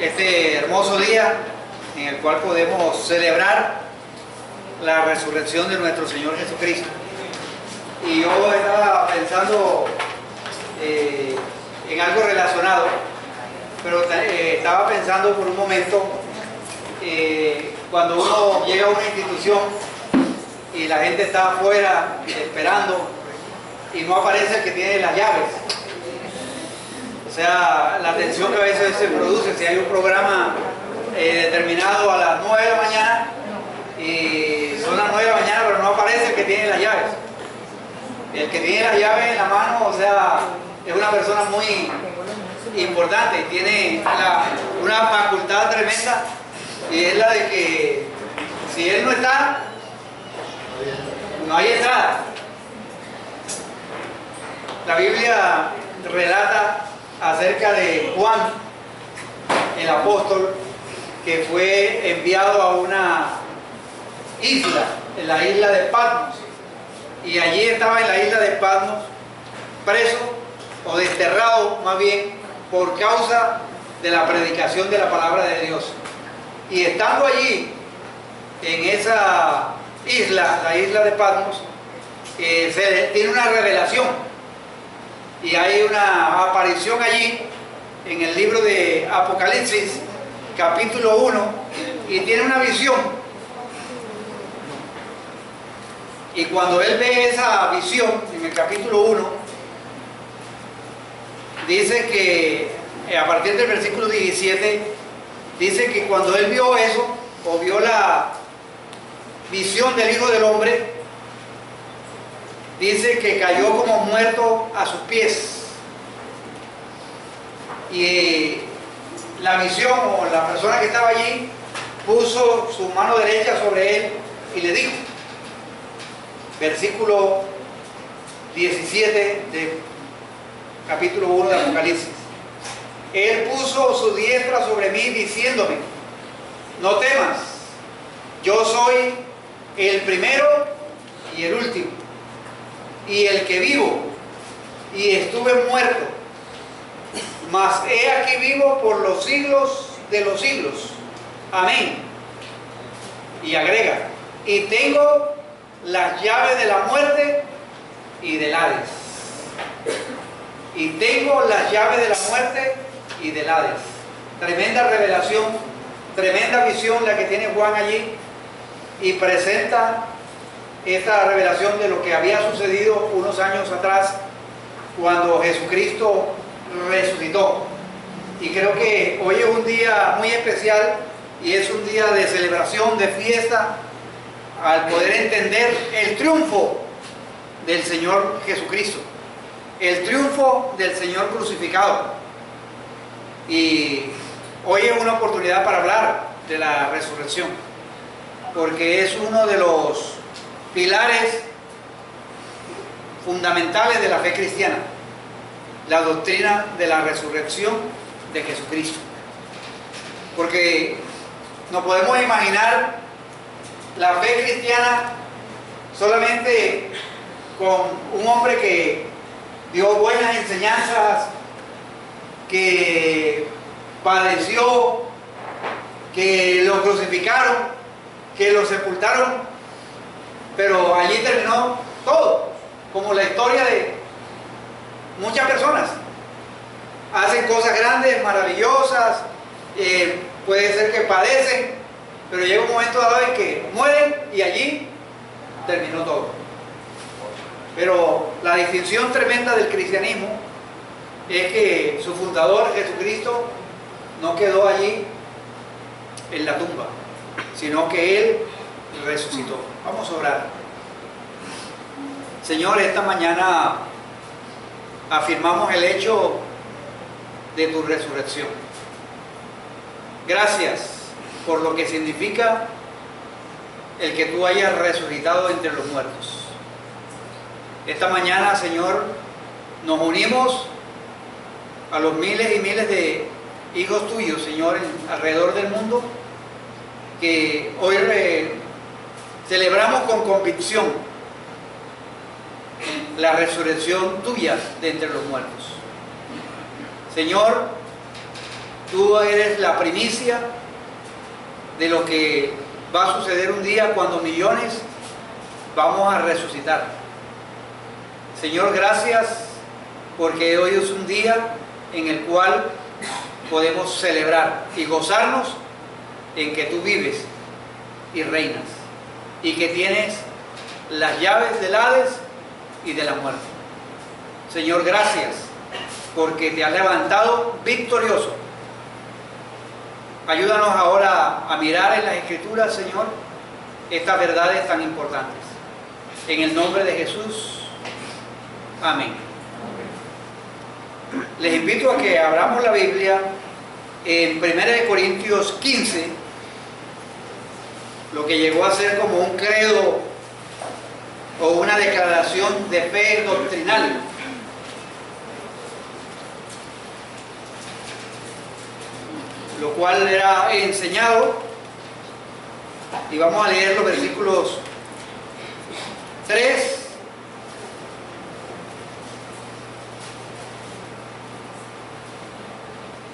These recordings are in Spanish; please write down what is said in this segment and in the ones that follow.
este hermoso día en el cual podemos celebrar la resurrección de nuestro Señor Jesucristo. Y yo estaba pensando en algo relacionado, pero estaba pensando por un momento cuando uno llega a una institución y la gente está afuera esperando y no aparece el que tiene las llaves. O sea, la tensión que a veces se produce si hay un programa determinado a las 9 de la mañana y son las 9 de la mañana pero no aparece el que tiene las llaves. El que tiene las llaves en la mano, o sea, es una persona muy importante y tiene una facultad tremenda, y es la de que si él no está, no hay entrada. La Biblia relata acerca de Juan, el apóstol, que fue enviado a una isla, en la isla de Patmos, y allí estaba en la isla de Patmos preso o desterrado más bien por causa de la predicación de la palabra de Dios. Y estando allí en esa isla, la isla de Patmos, tiene una revelación y hay una aparición allí en el libro de Apocalipsis capítulo 1, y tiene una visión. Y cuando él ve esa visión en el capítulo 1, dice que a partir del versículo 17, dice que cuando él vio eso, o vio la visión del Hijo del Hombre, dice que cayó como muerto a sus pies. Y la visión, o la persona que estaba allí, puso su mano derecha sobre él y le dijo, versículo 17 de capítulo 1 de Apocalipsis: Él puso su diestra sobre mí diciéndome, no temas, yo soy el primero y el último, y el que vivo, y estuve muerto, mas he aquí vivo por los siglos de los siglos. Amén. Y agrega, y tengo las llaves de la muerte y del Hades. Y tengo las llaves de la muerte y del Hades. Tremenda revelación, tremenda visión la que tiene Juan allí, y presenta esta revelación de lo que había sucedido unos años atrás cuando Jesucristo resucitó. Y creo que hoy es un día muy especial y es un día de celebración, de fiesta, al poder entender el triunfo del Señor Jesucristo, el triunfo del Señor crucificado. Y hoy es una oportunidad para hablar de la resurrección, porque es uno de los pilares fundamentales de la fe cristiana, la doctrina de la resurrección de Jesucristo. Porque no podemos imaginar la fe cristiana solamente con un hombre que dio buenas enseñanzas, que padeció, que lo crucificaron, que lo sepultaron, pero allí terminó todo, como la historia de muchas personas. Hacen cosas grandes, maravillosas, puede ser que padecen, pero llega un momento dado en que mueren y allí terminó todo. Pero la distinción tremenda del cristianismo es que su fundador, Jesucristo, no quedó allí en la tumba, sino que Él resucitó. Vamos a orar. Señor, esta mañana afirmamos el hecho de tu resurrección. Gracias por lo que significa el que tú hayas resucitado entre los muertos. Esta mañana, Señor, nos unimos a los miles y miles de hijos tuyos, Señor, alrededor del mundo, que hoy celebramos con convicción la resurrección tuya de entre los muertos. Señor, Tú eres la primicia de lo que va a suceder un día cuando millones vamos a resucitar. Señor, gracias porque hoy es un día en el cual podemos celebrar y gozarnos en que tú vives y reinas y que tienes las llaves del Hades y de la muerte. Señor, gracias porque te has levantado victorioso. Ayúdanos ahora a mirar en las Escrituras, Señor, estas verdades tan importantes. En el nombre de Jesús, amén. Les invito a que abramos la Biblia en 1 Corintios 15, lo que llegó a ser como un credo o una declaración de fe doctrinal. Lo cual era enseñado, y vamos a leer los versículos 3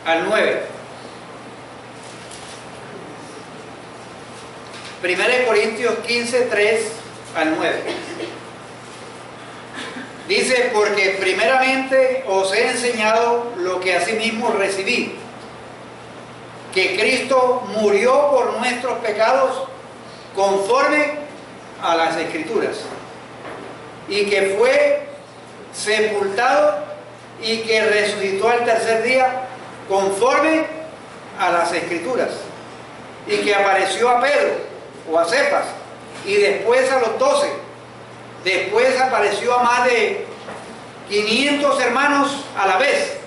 al 9. 1 Corintios 15, 3 al 9. Dice: porque primeramente os he enseñado lo que asimismo recibí, que Cristo murió por nuestros pecados conforme a las Escrituras, y que fue sepultado y que resucitó al tercer día conforme a las Escrituras, y que apareció a Pedro o a Cefas y después a los 12. Después apareció a más de 500 hermanos a la vez,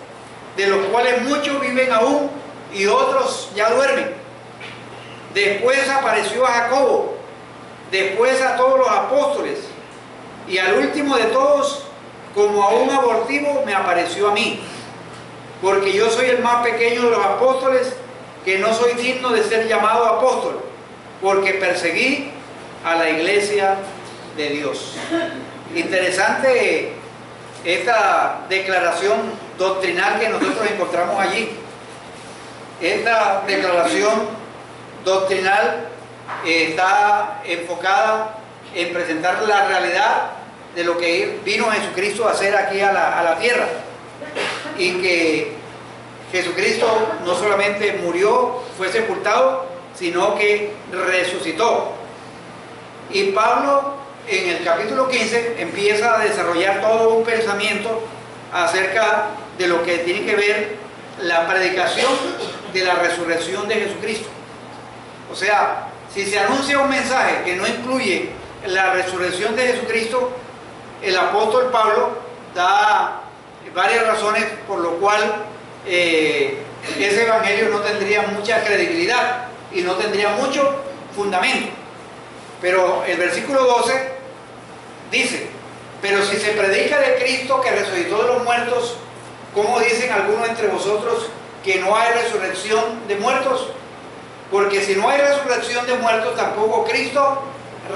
de los cuales muchos viven aún y otros ya duermen. Después apareció a Jacobo, después a todos los apóstoles, y al último de todos, como a un abortivo, me apareció a mí, porque yo soy el más pequeño de los apóstoles, que no soy digno de ser llamado apóstol, porque perseguí a la iglesia de Dios. Interesante esta declaración doctrinal que nosotros encontramos allí. Esta declaración doctrinal está enfocada en presentar la realidad de lo que vino Jesucristo a hacer aquí a la tierra, y que Jesucristo no solamente murió, fue sepultado, sino que resucitó. Y Pablo en el capítulo 15 empieza a desarrollar todo un pensamiento acerca de lo que tiene que ver la predicación de la resurrección de Jesucristo. O sea, si se anuncia un mensaje que no incluye la resurrección de Jesucristo, el apóstol Pablo da varias razones por lo cual ese evangelio no tendría mucha credibilidad y no tendría mucho fundamento. Pero el versículo 12 dice: pero si se predica de Cristo que resucitó de los muertos, ¿cómo dicen algunos entre vosotros que no hay resurrección de muertos? Porque si no hay resurrección de muertos, tampoco Cristo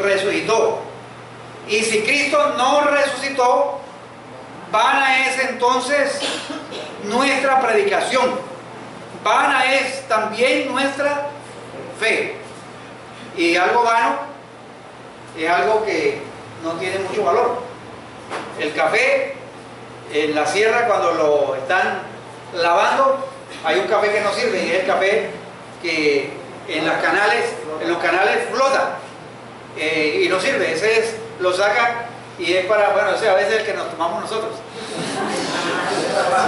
resucitó. Y si Cristo no resucitó, vana es entonces nuestra predicación, vana es también nuestra fe. Y algo vano es algo que no tiene mucho valor. El café en la sierra, cuando lo están lavando, hay un café que no sirve, y es el café que en los canales flota y no sirve. Ese lo sacan y es para, bueno, ese a veces es el que nos tomamos nosotros,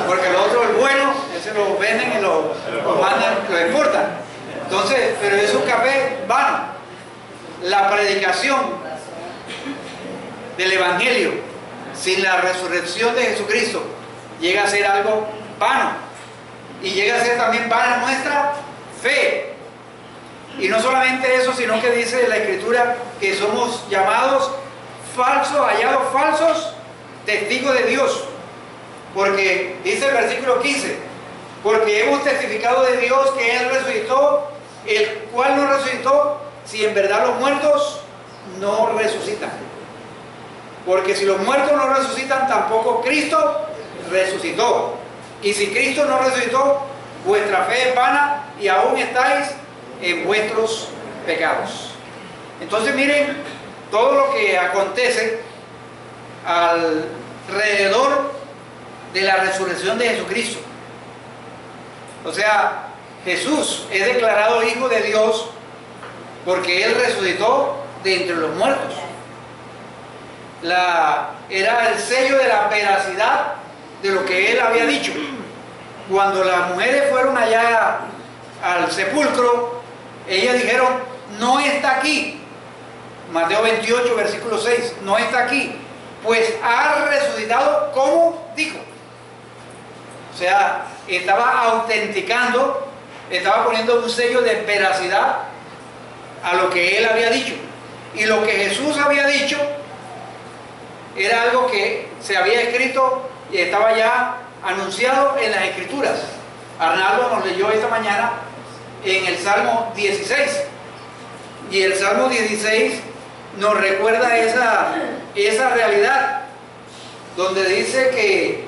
porque lo otro, el bueno, ese lo venden y lo mandan, lo exportan. Entonces, pero es un café vano. La predicación del evangelio sin la resurrección de Jesucristo llega a ser algo vano, y llega a ser también vana nuestra fe. Y no solamente eso, sino que dice la Escritura que somos llamados falsos, hallados falsos, testigos de Dios. Porque dice el versículo 15: porque hemos testificado de Dios que Él resucitó, el cual no resucitó, si en verdad los muertos no resucitan. Porque si los muertos no resucitan, tampoco Cristo resucitó. Y si Cristo no resucitó, vuestra fe es vana y aún estáis en vuestros pecados. Entonces miren todo lo que acontece alrededor de la resurrección de Jesucristo. O sea, Jesús es declarado Hijo de Dios porque Él resucitó de entre los muertos. Era el sello de la veracidad de lo que Él había dicho. Cuando las mujeres fueron allá al sepulcro, ellas dijeron, no está aquí. Mateo 28, versículo 6, no está aquí, pues ha resucitado como dijo. O sea, estaba autenticando, estaba poniendo un sello de veracidad a lo que Él había dicho. Y lo que Jesús había dicho era algo que se había escrito y estaba ya anunciado en las Escrituras. Arnaldo nos leyó esta mañana en el Salmo 16. Y el Salmo 16 nos recuerda esa realidad, donde dice que,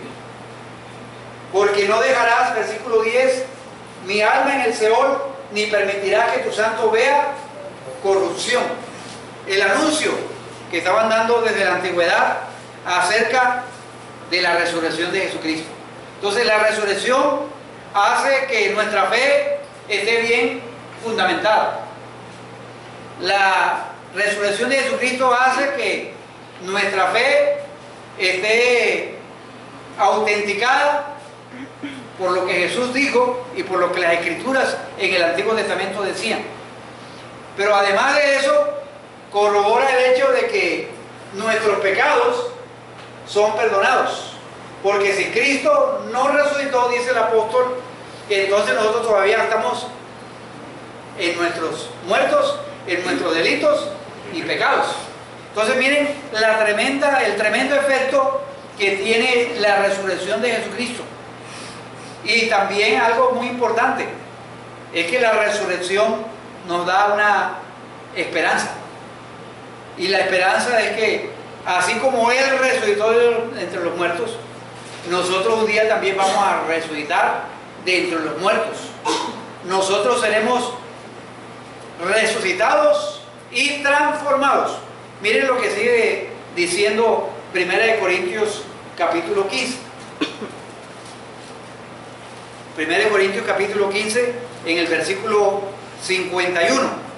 porque no dejarás, versículo 10, mi alma en el Seol, ni permitirás que tu santo vea corrupción. El anuncio que estaban dando desde la antigüedad acerca de la resurrección de Jesucristo. Entonces la resurrección hace que nuestra fe esté bien fundamentada. La resurrección de Jesucristo hace que nuestra fe esté autenticada por lo que Jesús dijo y por lo que las Escrituras en el Antiguo Testamento decían. Pero además de eso, corrobora el hecho de que nuestros pecados son perdonados. Porque si Cristo no resucitó, dice el apóstol, entonces nosotros todavía estamos en nuestros muertos, en nuestros delitos y pecados. Entonces miren el tremendo efecto que tiene la resurrección de Jesucristo. Y también algo muy importante, es que la resurrección nos da una esperanza. Y la esperanza es que, así como Él resucitó entre los muertos, nosotros un día también vamos a resucitar de entre los muertos. Nosotros seremos resucitados y transformados. Miren lo que sigue diciendo 1 Corintios capítulo 15. 1 Corintios capítulo 15 en el versículo 51.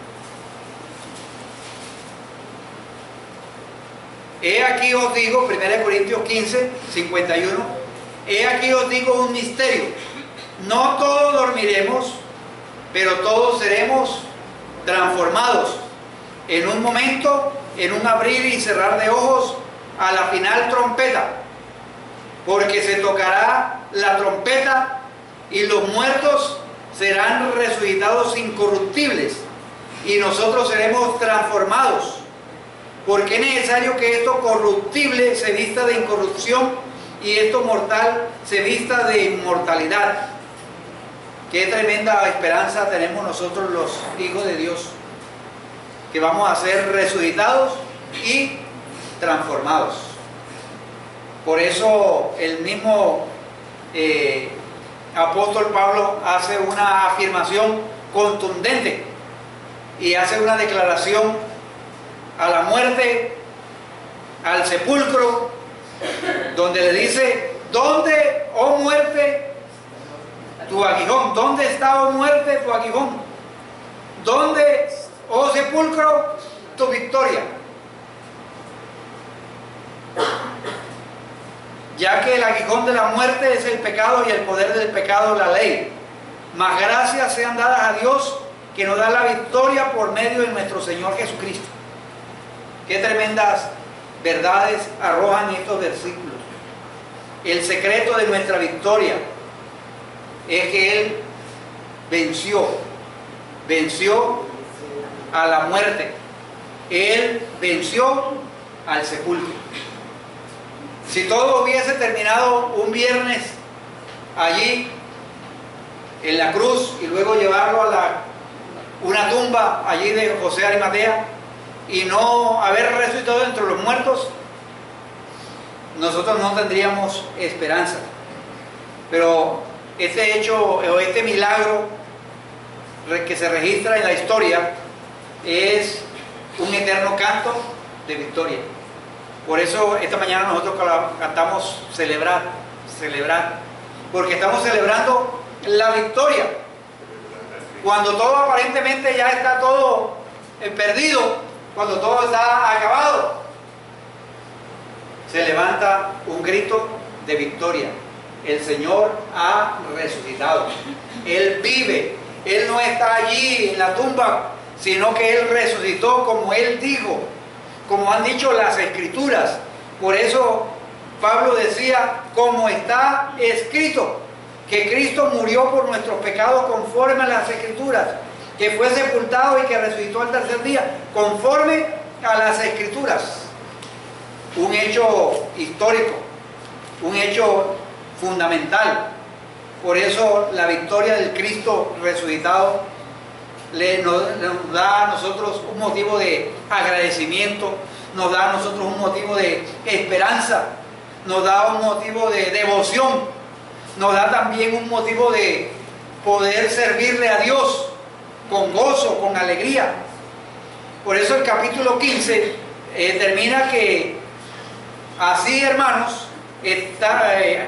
He aquí os digo, 1 Corintios 15, 51, he aquí os digo un misterio. No todos dormiremos, pero todos seremos transformados en un momento, en un abrir y cerrar de ojos, a la final trompeta. Porque se tocará la trompeta y los muertos serán resucitados incorruptibles y nosotros seremos transformados. Porque es necesario que esto corruptible se vista de incorrupción y esto mortal se vista de inmortalidad. Qué tremenda esperanza tenemos nosotros los hijos de Dios, que vamos a ser resucitados y transformados. Por eso el mismo apóstol Pablo hace una afirmación contundente y hace una declaración a la muerte, al sepulcro, donde le dice: ¿dónde, oh muerte, tu aguijón? ¿Dónde está, oh muerte, tu aguijón? ¿Dónde, oh sepulcro, tu victoria? Ya que el aguijón de la muerte es el pecado y el poder del pecado la ley. Mas gracias sean dadas a Dios, que nos da la victoria por medio de nuestro Señor Jesucristo. Qué tremendas verdades arrojan estos versículos. El secreto de nuestra victoria es que Él venció a la muerte. Él venció al sepulcro. Si todo hubiese terminado un viernes allí en la cruz y luego llevarlo a una tumba allí de José Arimatea y no haber resucitado entre los muertos, nosotros no tendríamos esperanza. Pero este hecho o este milagro que se registra en la historia es un eterno canto de victoria. Por eso esta mañana nosotros cantamos celebrar, celebrar, porque estamos celebrando la victoria. Cuando todo aparentemente ya está todo perdido, cuando todo está acabado, se levanta un grito de victoria. El Señor ha resucitado. Él vive. Él no está allí en la tumba, sino que Él resucitó como Él dijo, como han dicho las Escrituras. Por eso Pablo decía, como está escrito, que Cristo murió por nuestros pecados conforme a las Escrituras, que fue sepultado y que resucitó al tercer día, conforme a las Escrituras. Un hecho histórico, un hecho fundamental. Por eso la victoria del Cristo resucitado nos da a nosotros un motivo de agradecimiento, nos da a nosotros un motivo de esperanza, nos da un motivo de devoción, nos da también un motivo de poder servirle a Dios con gozo, con alegría. Por eso el capítulo 15 termina que así, hermanos,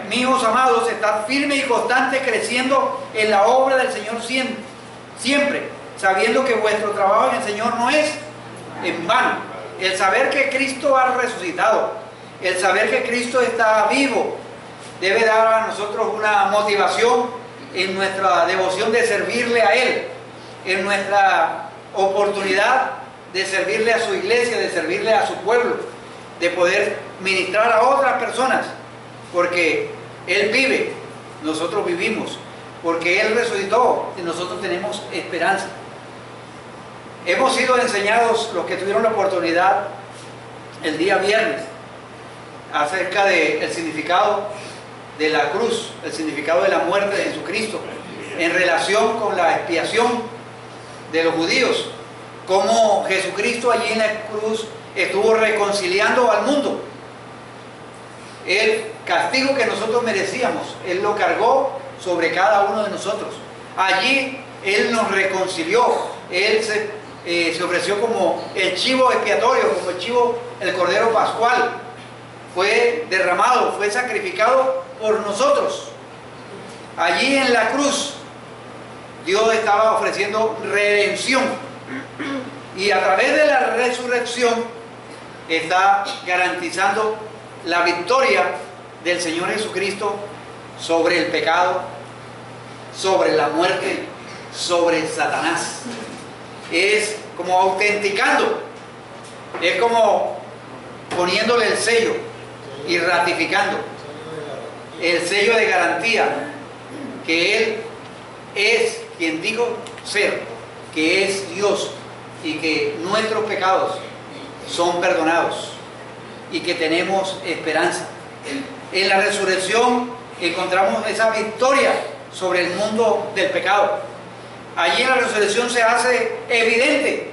míos amados, estad firmes y constantes creciendo en la obra del Señor siempre, sabiendo que vuestro trabajo en el Señor no es en vano. El saber que Cristo ha resucitado, el saber que Cristo está vivo, debe dar a nosotros una motivación en nuestra devoción de servirle a Él, en nuestra oportunidad de servirle a su iglesia, de servirle a su pueblo, de poder ministrar a otras personas, porque Él vive, nosotros vivimos, porque Él resucitó y nosotros tenemos esperanza. Hemos sido enseñados, los que tuvieron la oportunidad el día viernes, acerca del significado de la cruz, el significado de la muerte de Jesucristo, en relación con la expiación de los judíos, cómo Jesucristo allí en la cruz estuvo reconciliando al mundo. El castigo que nosotros merecíamos, Él lo cargó sobre cada uno de nosotros. Allí Él nos reconcilió, Él se ofreció como el chivo expiatorio, como el chivo, el cordero pascual. Fue derramado, fue sacrificado por nosotros. Allí en la cruz, Dios estaba ofreciendo redención. Y a través de la resurrección, está garantizando la victoria del Señor Jesucristo sobre el pecado, sobre la muerte, sobre Satanás. Es como autenticando, es como poniéndole el sello y ratificando el sello de garantía que Él es quien dijo ser, que es Dios y que nuestros pecados son perdonados y que tenemos esperanza. En la resurrección encontramos esa victoria sobre el mundo del pecado. Allí en la resurrección se hace evidente,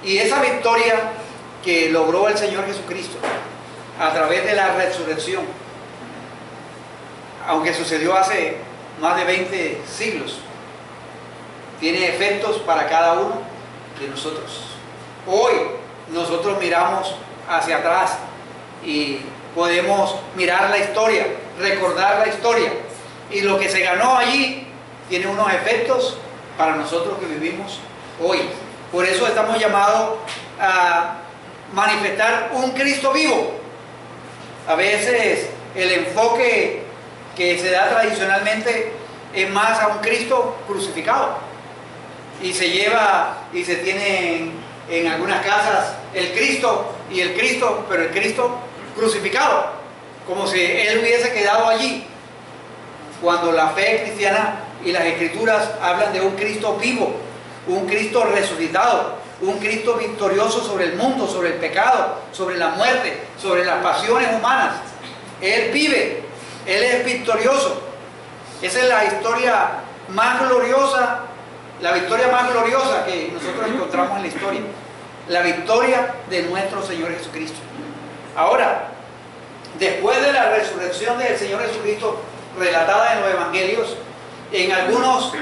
y esa victoria que logró el Señor Jesucristo a través de la resurrección, aunque sucedió hace más de 20 siglos, tiene efectos para cada uno de nosotros. Hoy nosotros miramos hacia atrás y podemos mirar la historia, recordar la historia, y lo que se ganó allí tiene unos efectos para nosotros que vivimos hoy. Por eso estamos llamados a manifestar un Cristo vivo. A veces el enfoque que se da tradicionalmente es más a un Cristo crucificado, y se lleva y se tiene en algunas casas el Cristo y el Cristo, pero el Cristo crucificado, como si Él hubiese quedado allí, cuando la fe cristiana y las Escrituras hablan de un Cristo vivo, un Cristo resucitado, un Cristo victorioso sobre el mundo, sobre el pecado, sobre la muerte, sobre las pasiones humanas. Él vive, Él es victorioso. Esa es la historia más gloriosa, la victoria más gloriosa que nosotros encontramos en la historia. La victoria de nuestro Señor Jesucristo. Ahora, después de la resurrección del Señor Jesucristo, relatada en los evangelios. En algunos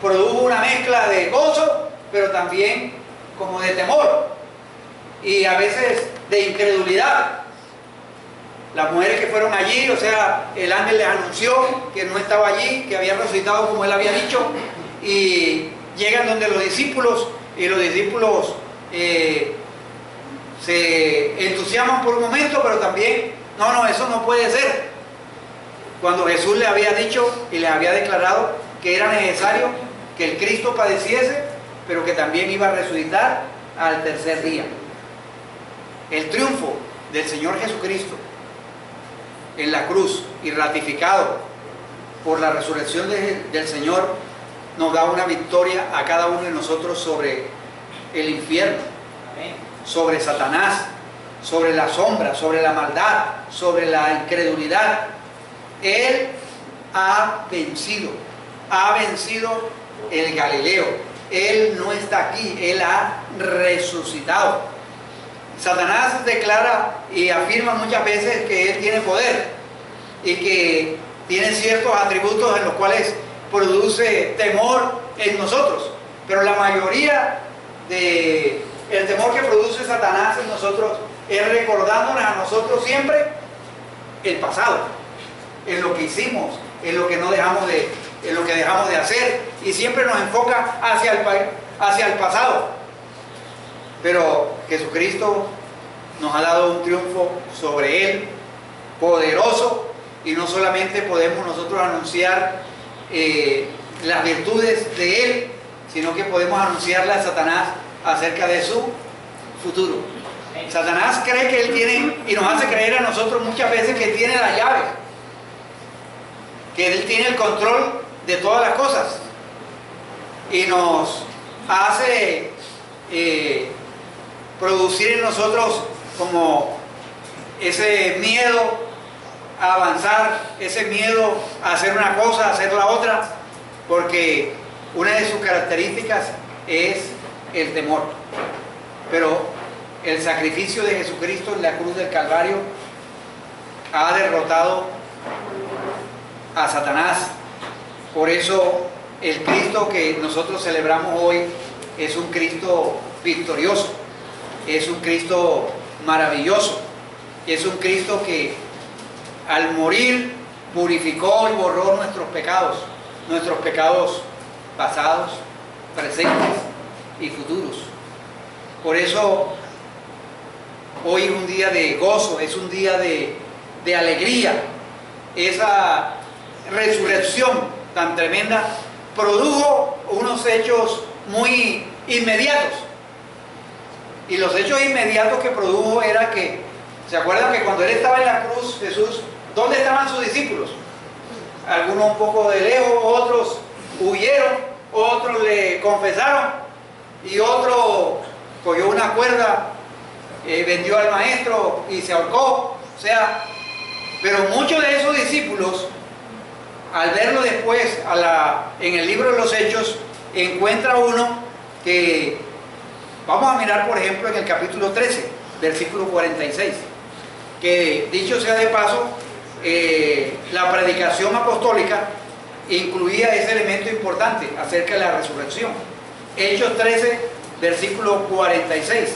produjo una mezcla de gozo, pero también como de temor y a veces de incredulidad. Las mujeres que fueron allí, o sea, el ángel les anunció que no estaba allí, que había resucitado como él había dicho, y llegan donde los discípulos, y los discípulos se entusiasman por un momento, pero también, no, eso no puede ser. Cuando Jesús le había dicho y les había declarado que era necesario que el Cristo padeciese, pero que también iba a resucitar al tercer día. El triunfo del Señor Jesucristo en la cruz y ratificado por la resurrección del Señor nos da una victoria a cada uno de nosotros sobre el infierno, sobre Satanás, sobre la sombra, sobre la maldad, sobre la incredulidad. Él ha vencido el Galileo. Él no está aquí, Él ha resucitado. Satanás declara y afirma muchas veces que Él tiene poder y que tiene ciertos atributos en los cuales produce temor en nosotros, pero la mayoría del temor que produce Satanás en nosotros es recordándonos a nosotros siempre el pasado, en lo que hicimos, en lo que dejamos de hacer, y siempre nos enfoca hacia el pasado. Pero Jesucristo nos ha dado un triunfo sobre Él, poderoso, y no solamente podemos nosotros anunciar las virtudes de Él, sino que podemos anunciarle a Satanás acerca de su futuro. Satanás cree que Él tiene, y nos hace creer a nosotros muchas veces que Él tiene las llaves, que Él tiene el control de todas las cosas, y nos hace producir en nosotros como ese miedo a avanzar, ese miedo a hacer una cosa, a hacer la otra, porque una de sus características es el temor. Pero el sacrificio de Jesucristo en la cruz del Calvario ha derrotado a Satanás. Por eso el Cristo que nosotros celebramos hoy es un Cristo victorioso, es un Cristo maravilloso, es un Cristo que al morir purificó y borró nuestros pecados pasados, presentes y futuros. Por eso hoy es un día de gozo, es un día de alegría. Esa resurrección tan tremenda produjo unos hechos muy inmediatos, y los hechos inmediatos que produjo era que, ¿se acuerdan que cuando Él estaba en la cruz, Jesús, ¿dónde estaban sus discípulos? Algunos un poco de lejos, otros huyeron, otros le confesaron, y otro cogió una cuerda, vendió al maestro y se ahorcó. O sea, pero muchos de esos discípulos, al verlo después en el libro de los Hechos, encuentra uno que, vamos a mirar por ejemplo en el capítulo 13, versículo 46, que dicho sea de paso, la predicación apostólica incluía ese elemento importante acerca de la resurrección. Hechos 13, versículo 46.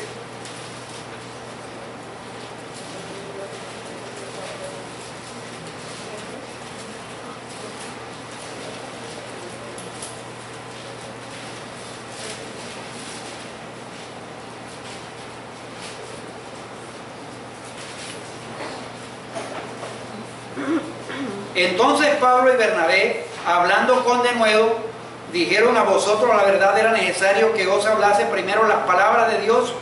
Entonces Pablo y Bernabé, hablando con denuedo, dijeron: a vosotros la verdad era necesario que os hablase primero las palabras de Dios,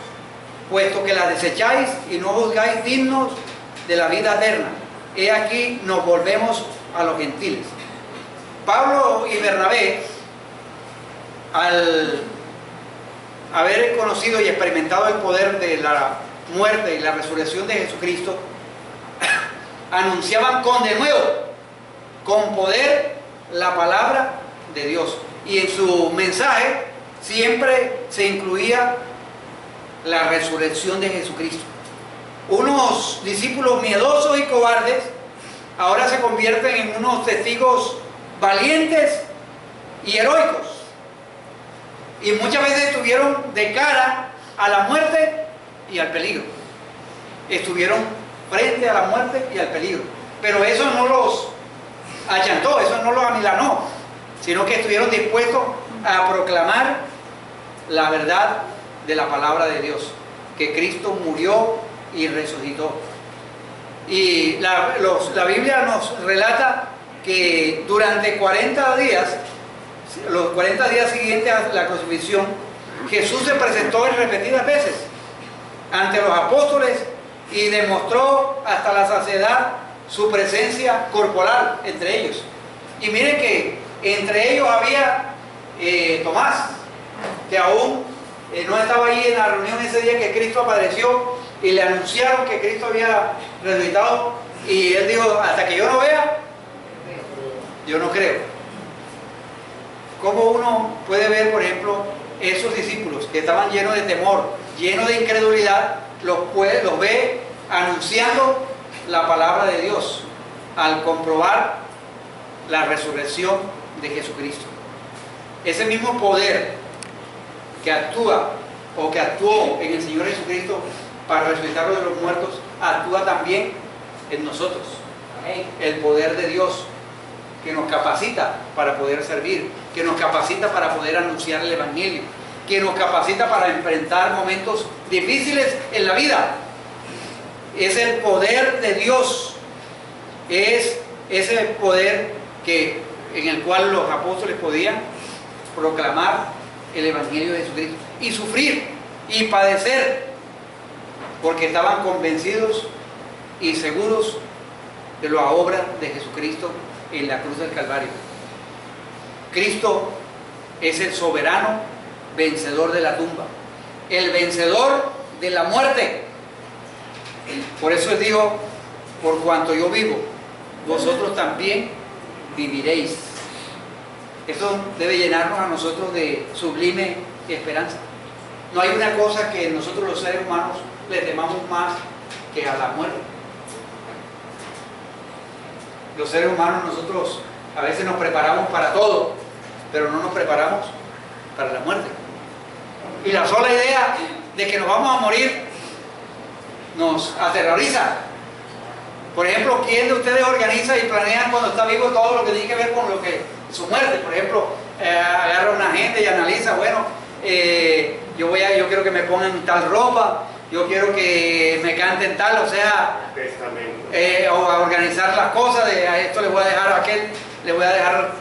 puesto que las desecháis y no juzgáis dignos de la vida eterna. He aquí nos volvemos a los gentiles. Pablo y Bernabé, al haber conocido y experimentado el poder de la muerte y la resurrección de Jesucristo, anunciaban con denuedo, con poder, la palabra de Dios. Y en su mensaje siempre se incluía la resurrección de Jesucristo. Unos discípulos miedosos y cobardes ahora se convierten en unos testigos valientes y heroicos. Y muchas veces estuvieron de cara a la muerte y al peligro. Estuvieron frente a la muerte y al peligro. Pero eso no los achantó, eso no los amilanó, sino que estuvieron dispuestos a proclamar la verdad de la palabra de Dios, que Cristo murió y resucitó. Y la Biblia nos relata que durante 40 días, los 40 días siguientes a la crucifixión, Jesús se presentó en repetidas veces ante los apóstoles y demostró hasta la saciedad su presencia corporal entre ellos. Y miren que entre ellos había Tomás, que aún no estaba ahí en la reunión ese día que Cristo apareció y le anunciaron que Cristo había resucitado, y él dijo: hasta que yo no vea, yo no creo. ¿Cómo uno puede ver, por ejemplo, esos discípulos que estaban llenos de temor, llenos de incredulidad, los ve anunciando la palabra de Dios al comprobar la resurrección de Jesucristo? Ese mismo poder que actúa o que actuó en el Señor Jesucristo para resucitarlo de los muertos, actúa también en nosotros. El poder de Dios que nos capacita para poder servir, que nos capacita para poder anunciar el Evangelio, que nos capacita para enfrentar momentos difíciles en la vida. Es el poder de Dios, es ese poder en el cual los apóstoles podían proclamar el Evangelio de Jesucristo y sufrir y padecer, porque estaban convencidos y seguros de la obra de Jesucristo en la cruz del Calvario. Cristo es el soberano vencedor de la tumba, el vencedor de la muerte. Por eso les digo: por cuanto yo vivo, vosotros también viviréis. Esto debe llenarnos a nosotros de sublime esperanza. No hay una cosa que nosotros los seres humanos le temamos más que a la muerte. Los seres humanos, nosotros a veces nos preparamos para todo, pero no nos preparamos para la muerte. Y la sola idea de que nos vamos a morir nos aterroriza. Por ejemplo, ¿quién de ustedes organiza y planea cuando está vivo todo lo que tiene que ver con su muerte? Por ejemplo, agarra una agenda y analiza: bueno, yo quiero que me pongan tal ropa, yo quiero que me canten tal, o sea, o a organizar las cosas de a esto le voy a dejar a aquel, le voy a dejar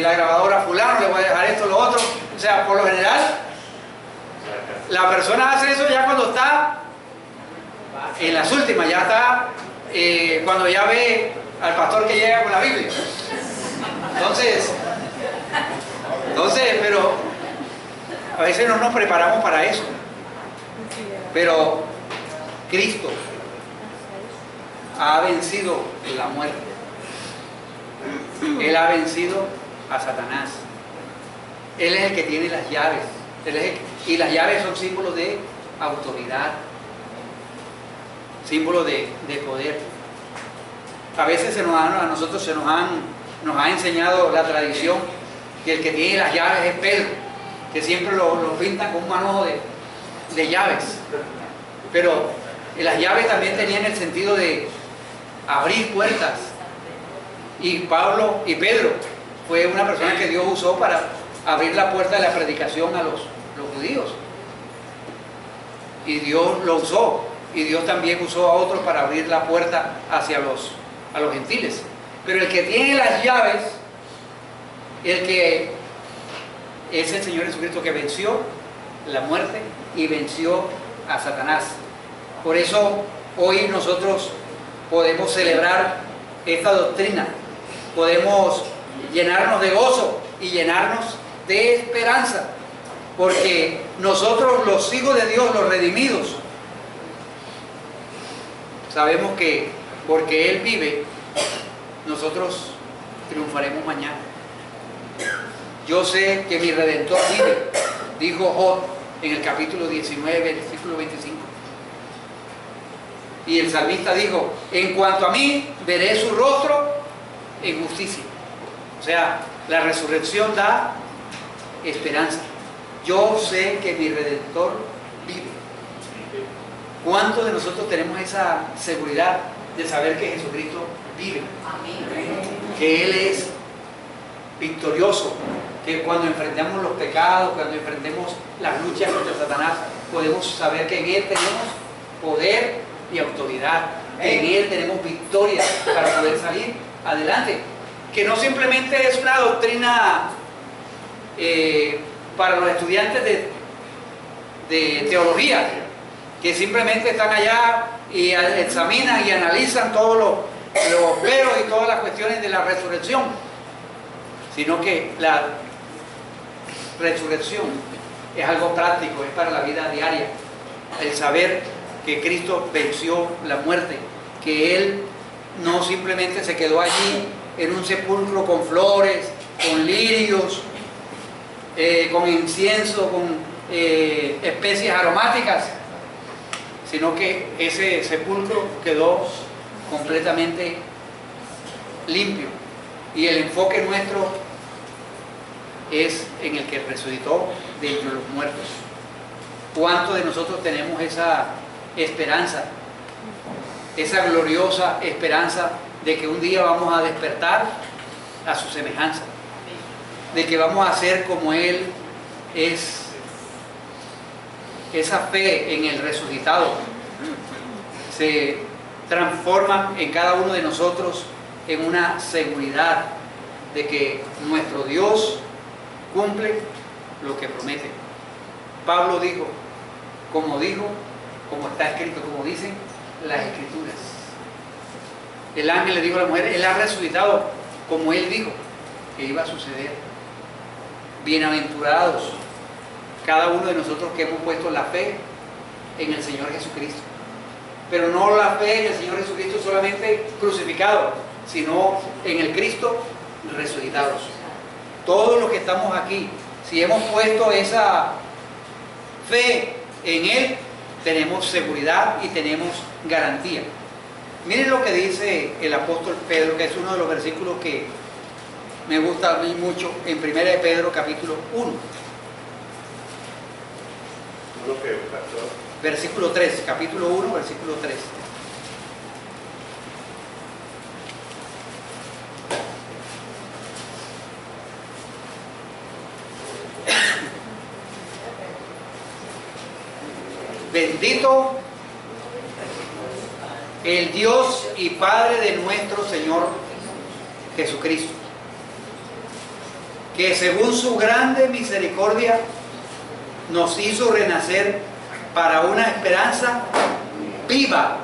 la grabadora a fulano, le voy a dejar esto, lo otro. O sea, por lo general, la persona hace eso ya cuando está en las últimas, ya está cuando ya ve al pastor que llega con la Biblia. Entonces, pero a veces no nos preparamos para eso. Pero Cristo ha vencido la muerte. Él ha vencido a Satanás. Él es el que tiene las llaves. Y las llaves son símbolos de autoridad, símbolos de poder. A veces a nosotros nos ha enseñado la tradición que el que tiene las llaves es Pedro, que siempre lo pintan con un manojo de llaves. Pero las llaves también tenían el sentido de abrir puertas. Y Pedro fue una persona que Dios usó para abrir la puerta de la predicación a los judíos. Y Dios lo usó. Y Dios también usó a otros para abrir la puerta hacia a los gentiles. Pero el que tiene las llaves, el que es el Señor Jesucristo, que venció la muerte y venció a Satanás. Por eso hoy nosotros podemos celebrar esta doctrina, podemos llenarnos de gozo y llenarnos de esperanza, porque nosotros, los hijos de Dios, los redimidos, sabemos que porque Él vive, nosotros triunfaremos mañana. Yo sé que mi Redentor vive, dijo Job en el capítulo 19, versículo 25. Y el salmista dijo, en cuanto a mí, veré su rostro en justicia. O sea, la resurrección da esperanza. Yo sé que mi Redentor vive. ¿Cuántos de nosotros tenemos esa seguridad de saber que Jesucristo vive? Que Él es victorioso, que cuando enfrentamos los pecados, cuando enfrentemos las luchas contra Satanás, podemos saber que en Él tenemos poder y autoridad, que en Él tenemos victoria para poder salir adelante. Que no simplemente es una doctrina para los estudiantes de teología, que simplemente están allá y examinan y analizan todos los veros y todas las cuestiones de la resurrección, sino que la resurrección es algo práctico, es para la vida diaria, el saber que Cristo venció la muerte, que Él no simplemente se quedó allí en un sepulcro con flores, con lirios, con incienso, con especies aromáticas, sino que ese sepulcro quedó completamente limpio. Y el enfoque nuestro es en el que resucitó de entre los muertos. ¿Cuántos de nosotros tenemos esa esperanza, esa gloriosa esperanza de que un día vamos a despertar a su semejanza, de que vamos a ser como Él es? Esa fe en el resucitado se transforma en cada uno de nosotros en una seguridad de que nuestro Dios cumple lo que promete. Pablo dijo, como está escrito, como dicen las Escrituras. El ángel le dijo a la mujer, Él ha resucitado como Él dijo que iba a suceder. Bienaventurados cada uno de nosotros que hemos puesto la fe en el Señor Jesucristo. Pero no la fe en el Señor Jesucristo solamente crucificado, sino en el Cristo resucitados. Todos los que estamos aquí, si hemos puesto esa fe en Él, tenemos seguridad y tenemos garantía. Miren lo que dice el apóstol Pedro, que es uno de los versículos que me gusta a mí mucho, en 1 de Pedro capítulo 1. Versículo 3, capítulo 1, versículo 3. Bendito el Dios y Padre de nuestro Señor Jesucristo, que según su grande misericordia nos hizo renacer para una esperanza viva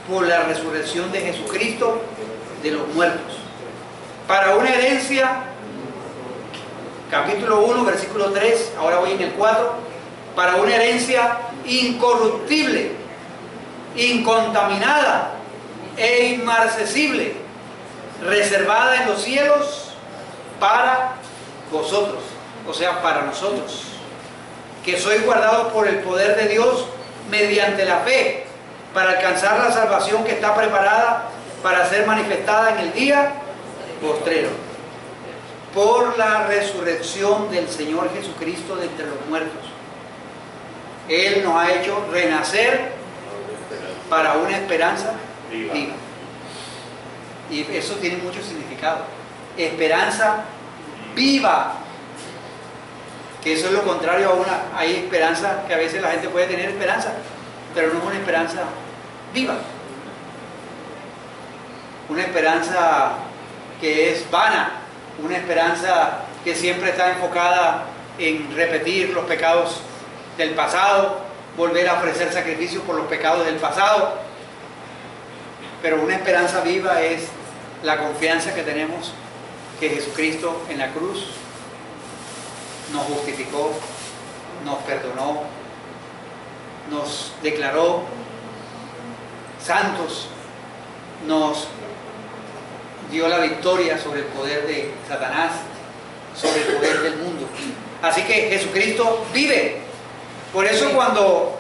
por la resurrección de Jesucristo de los muertos, para una herencia, capítulo 1, versículo 3, ahora voy en el 4, para una herencia incorruptible, incontaminada e inmarcesible, reservada en los cielos para vosotros, o sea, para nosotros, que sois guardados por el poder de Dios mediante la fe, para alcanzar la salvación que está preparada para ser manifestada en el día postrero, por la resurrección del Señor Jesucristo de entre los muertos. Él nos ha hecho renacer para una esperanza viva. Y eso tiene mucho significado. Esperanza viva. Que eso es lo contrario a una... Hay esperanza, que a veces la gente puede tener esperanza, pero no es una esperanza viva. Una esperanza que es vana. Una esperanza que siempre está enfocada en repetir los pecados del pasado, volver a ofrecer sacrificios por los pecados del pasado. Pero una esperanza viva es la confianza que tenemos que Jesucristo en la cruz nos justificó, nos perdonó, nos declaró santos, nos dio la victoria sobre el poder de Satanás, sobre el poder del mundo. Así que Jesucristo vive. Por eso cuando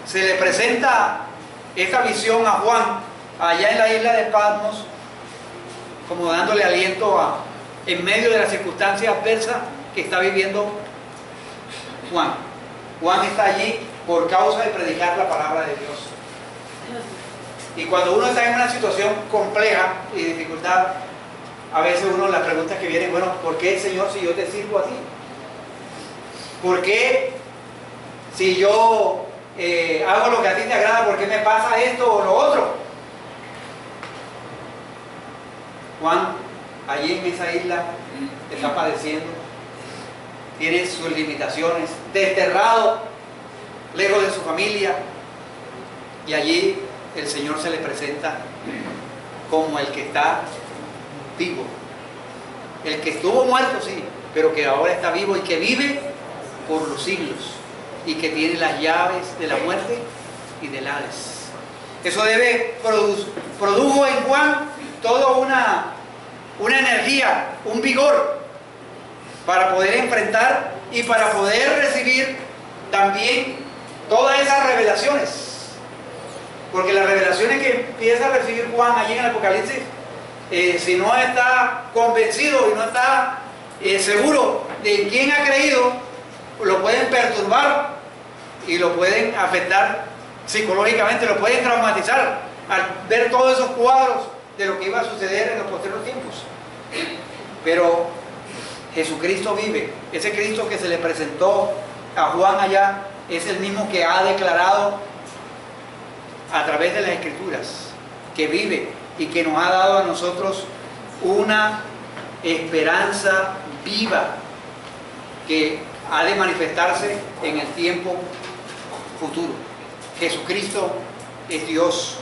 se le presenta esta visión a Juan allá en la isla de Patmos, como dándole aliento en medio de las circunstancias adversas que está viviendo Juan. Juan está allí por causa de predicar la palabra de Dios. Y cuando uno está en una situación compleja y de dificultad, a veces las preguntas que vienen, bueno, ¿por qué, Señor, si yo te sirvo a ti? ¿Por qué si yo hago lo que a ti te agrada, por qué me pasa esto o lo otro? Juan, allí en esa isla, está padeciendo, tiene sus limitaciones, desterrado, lejos de su familia, y allí el Señor se le presenta como el que está vivo, el que estuvo muerto, sí, pero que ahora está vivo y que vive por los siglos y que tiene las llaves de la muerte y del Hades. Eso produjo en Juan toda una energía, un vigor para poder enfrentar y para poder recibir también todas esas revelaciones. Porque las revelaciones que empieza a recibir Juan allí en el Apocalipsis, si no está convencido y no está seguro de quién ha creído, lo pueden perturbar y lo pueden afectar psicológicamente, lo pueden traumatizar al ver todos esos cuadros de lo que iba a suceder en los posteriores tiempos. Pero Jesucristo vive. Ese Cristo que se le presentó a Juan allá es el mismo que ha declarado a través de las Escrituras, que vive y que nos ha dado a nosotros una esperanza viva que ha de manifestarse en el tiempo futuro. Jesucristo es Dios.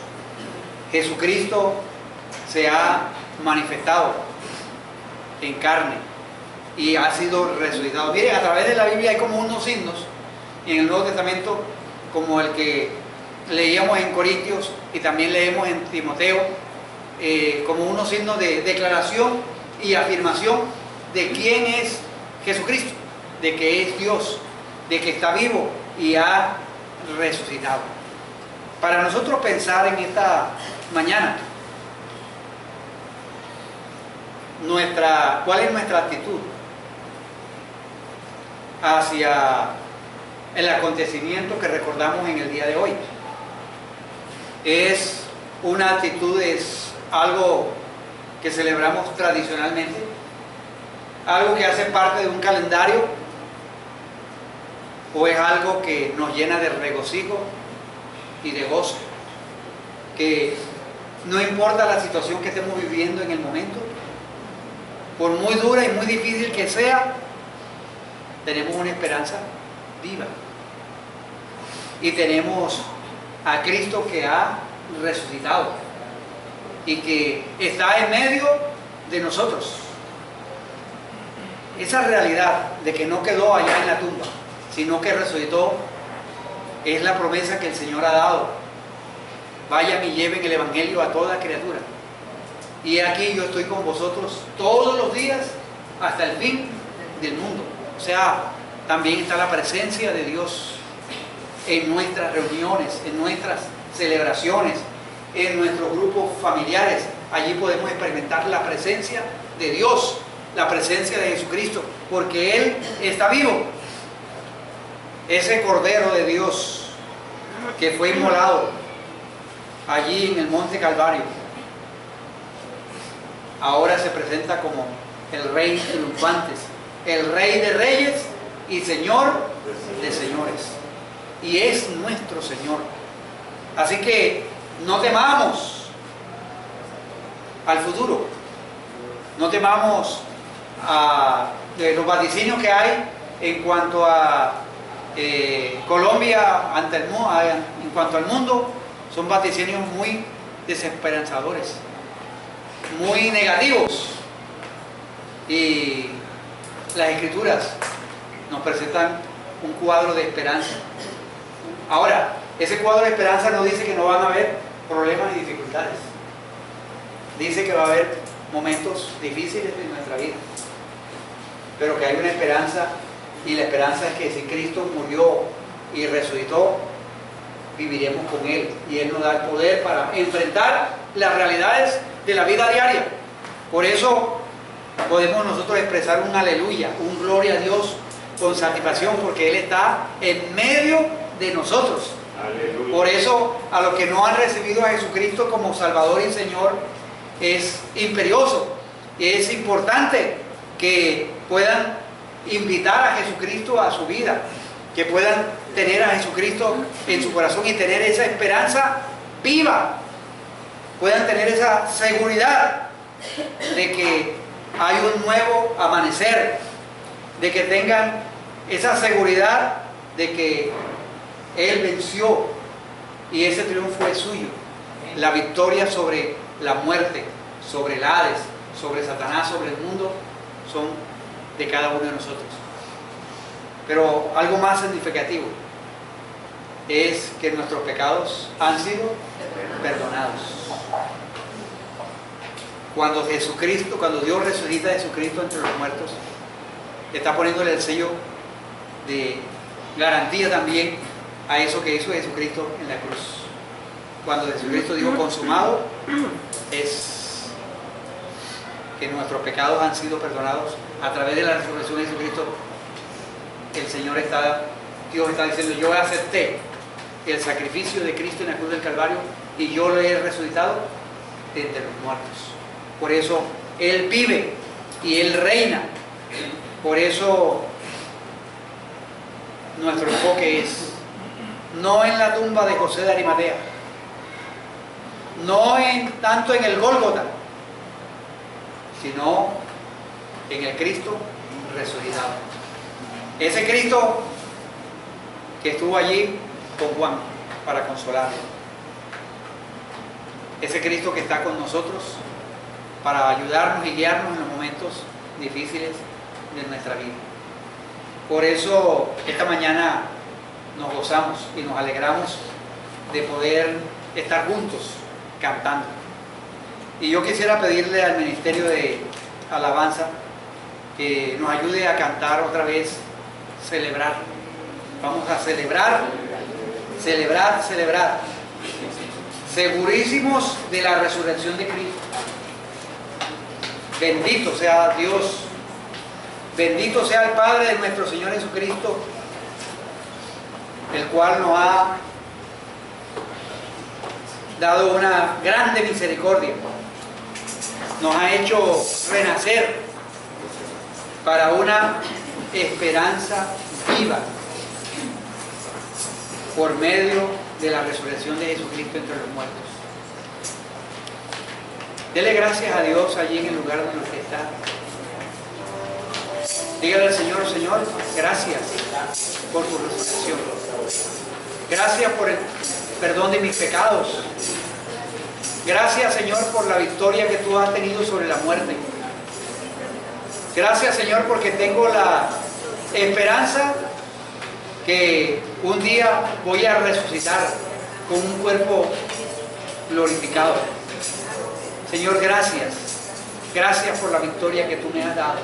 Jesucristo se ha manifestado en carne y ha sido resucitado. Miren, a través de la Biblia hay como unos signos en el Nuevo Testamento, como el que leíamos en Corintios y también leemos en Timoteo, como unos signos de declaración y afirmación de quién es Jesucristo, de que es Dios, de que está vivo y ha resucitado. Para nosotros pensar en esta mañana, ¿cuál es nuestra actitud hacia el acontecimiento que recordamos en el día de hoy? Es una actitud, es algo que celebramos tradicionalmente, algo que hace parte de un calendario, o es algo que nos llena de regocijo y de gozo, que no importa la situación que estemos viviendo en el momento, por muy dura y muy difícil que sea, tenemos una esperanza viva y tenemos a Cristo que ha resucitado y que está en medio de nosotros. Esa realidad de que no quedó allá en la tumba, sino que resucitó, es la promesa que el Señor ha dado. Vayan y lleven el Evangelio a toda criatura. Y aquí yo estoy con vosotros todos los días hasta el fin del mundo. O sea, también está la presencia de Dios en nuestras reuniones, en nuestras celebraciones, en nuestros grupos familiares. Allí podemos experimentar la presencia de Dios, la presencia de Jesucristo, porque Él está vivo. Ese Cordero de Dios que fue inmolado allí en el Monte Calvario, ahora se presenta como el Rey triunfante, el Rey de reyes y Señor de señores. Y es nuestro Señor. Así que no temamos al futuro, no temamos de los vaticinios que hay en cuanto a Colombia en cuanto al mundo. Son vaticinios muy desesperanzadores, muy negativos, y las Escrituras nos presentan un cuadro de esperanza. Ahora, ese cuadro de esperanza no dice que no van a haber problemas y dificultades, dice que va a haber momentos difíciles en nuestra vida, pero que hay una esperanza, y la esperanza es que si Cristo murió y resucitó, viviremos con Él. Y Él nos da el poder para enfrentar las realidades de la vida diaria. Por eso podemos nosotros expresar un aleluya, un gloria a Dios con satisfacción, porque Él está en medio de nosotros. Aleluya. Por eso a los que no han recibido a Jesucristo como Salvador y Señor, es imperioso, es importante que puedan invitar a Jesucristo a su vida, que puedan tener a Jesucristo en su corazón y tener esa esperanza viva, puedan tener esa seguridad de que hay un nuevo amanecer, de que tengan esa seguridad de que Él venció y ese triunfo es suyo. La victoria sobre la muerte, sobre el Hades, sobre Satanás, sobre el mundo, son de cada uno de nosotros. Pero algo más significativo es que nuestros pecados han sido perdonados. Cuando Dios resucita a Jesucristo entre los muertos, está poniéndole el sello de garantía también a eso que hizo Jesucristo en la cruz. Cuando Jesucristo dijo consumado, es que nuestros pecados han sido perdonados a través de la resurrección de Jesucristo. Dios está diciendo, yo acepté el sacrificio de Cristo en la cruz del Calvario y yo lo he resucitado de entre los muertos. Por eso Él vive y Él reina. Por eso nuestro enfoque es no en la tumba de José de Arimatea, no tanto en el Gólgota, sino en el Cristo resucitado. Ese Cristo que estuvo allí con Juan para consolarlo. Ese Cristo que está con nosotros para ayudarnos y guiarnos en los momentos difíciles de nuestra vida. Por eso esta mañana nos gozamos y nos alegramos de poder estar juntos cantando. Y yo quisiera pedirle al Ministerio de Alabanza que nos ayude a cantar otra vez, celebrar. Vamos a celebrar, celebrar, celebrar. Segurísimos de la resurrección de Cristo. Bendito sea Dios, bendito sea el Padre de nuestro Señor Jesucristo, el cual nos ha dado una grande misericordia, nos ha hecho renacer para una esperanza viva por medio de la resurrección de Jesucristo entre los muertos. Dele gracias a Dios allí en el lugar donde usted está. Dígale al Señor, Señor, gracias por tu resurrección. Gracias por el perdón de mis pecados. Gracias, Señor, por la victoria que tú has tenido sobre la muerte. Gracias, Señor, porque tengo la esperanza que un día voy a resucitar con un cuerpo glorificado. Señor, gracias. Gracias por la victoria que tú me has dado.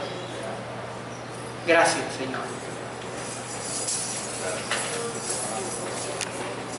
Gracias, Señor.